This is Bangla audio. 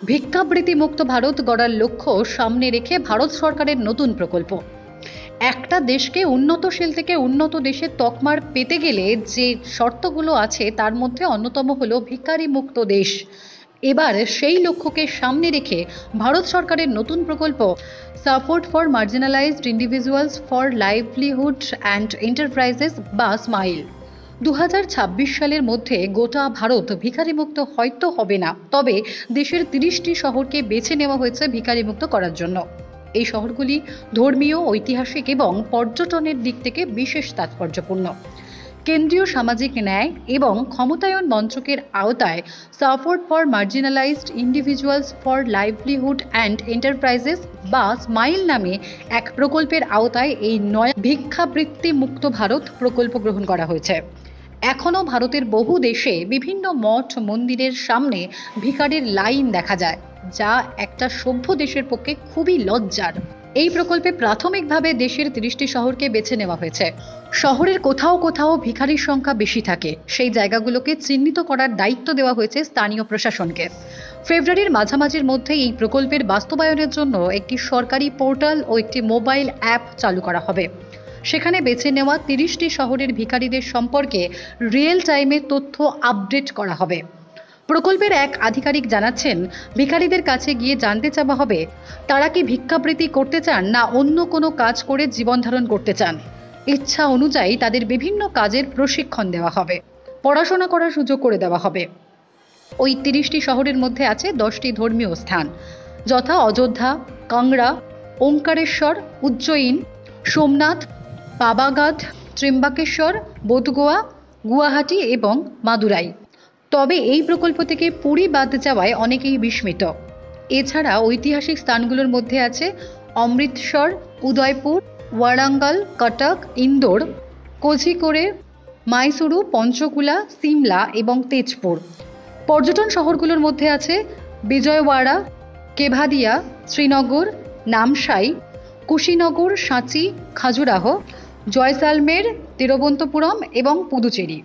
ভিক্ষাবৃত্তি মুক্ত ভারত গড়ার লক্ষ্য সামনে রেখে ভারত সরকারের নতুন প্রকল্প। একটা দেশকে উন্নতশীল থেকে উন্নত দেশের তকমার পেতে গেলে যে শর্তগুলো আছে তার মধ্যে অন্যতম হলো ভিখারি মুক্ত দেশ। এবার সেই লক্ষ্যকে সামনে রেখে ভারত সরকারের নতুন প্রকল্প support for marginalised individuals for livelihood and enterprises বা স্মাইল 2026 সালের মধ্যে গোটা ভারত ভিখারিমুক্ত হয়তো হবে না, তবে দেশের 30টি শহরকে বেছে নেওয়া হয়েছে ভিখারিমুক্ত করার জন্য। এই শহরগুলি ধর্মীয়, ঐতিহাসিক এবং পর্যটনের দিক থেকে বিশেষ তাৎপর্যপূর্ণ। কেন্দ্রীয় সামাজিক ন্যায় এবং ক্ষমতায়ন মন্ত্রকের আওতায় support for marginalised individuals for livelihood and enterprises বা স্মাইল নামে এক প্রকল্পের আওতায় এই নয়া ভিক্ষাবৃত্তি মুক্ত ভারত প্রকল্প গ্রহণ করা হয়েছে। এখনও ভারতের বহু দেশে বিভিন্ন মঠ মন্দিরের সামনে ভিখারির লাইন দেখা যায়, যা একটা সভ্য দেশের পক্ষে খুবই লজ্জার। এই প্রকল্পে প্রাথমিকভাবে দেশের 30টি শহরকে বেছে নেওয়া হয়েছে। শহরের কোথাও কোথাও ভিখারির সংখ্যা বেশি থাকে, সেই জায়গাগুলোকে চিহ্নিত করার দায়িত্ব দেওয়া হয়েছে স্থানীয় প্রশাসনকে। ফেব্রুয়ারির মাঝামাঝির মধ্যে এই প্রকল্পের বাস্তবায়নের জন্য একটি সরকারি পোর্টাল ও একটি মোবাইল অ্যাপ চালু করা হবে। সেখানে বেছে নেওয়া 30টি শহরের ভিখারিদের সম্পর্কে রিয়েল টাইমে তথ্য আপডেট করা হবে। প্রকল্পের এক আধিকারিক জানাচ্ছেন, ভিখারিদের কাছে গিয়ে জানতে চাওয়া হবে তারা কি ভিক্ষাবৃত্তি করতে চান না অন্য কোনো কাজ করে জীবন ধারণ করতে চান। ইচ্ছা অনুযায়ী তাদের বিভিন্ন কাজের প্রশিক্ষণ দেওয়া হবে, পড়াশোনা করার সুযোগ করে দেওয়া হবে। ওই 30টি শহরের মধ্যে আছে 10টি ধর্মীয় স্থান, যথা অযোধ্যা, কাংড়া, ওঙ্কারেশ্বর, উজ্জয়িন, সোমনাথ, পাবাগাদ, ত্রিম্বাকেশ্বর, বোধগয়া, গুয়াহাটি এবং মাদুরাই। তবে এই প্রকল্প থেকে পুরী বাদ যাওয়ায় অনেকেই বিস্মিত। এছাড়া ঐতিহাসিক স্থানগুলোর মধ্যে আছে অমৃতসর, উদয়পুর, ওয়ারাঙ্গল, কটক, ইন্দোর, কোঝিকোড়ে, মাইসুরু, পঞ্চকুলা, সিমলা এবং তেজপুর। পর্যটন শহরগুলোর মধ্যে আছে বিজয়ওয়াড়া, কেভাদিয়া, শ্রীনগর, নামসাই, কুশিনগর, সাঁচি, খাজুরাহো, জয়সালমের, তিরুবনন্তপুরম এবং পুদুচেরি।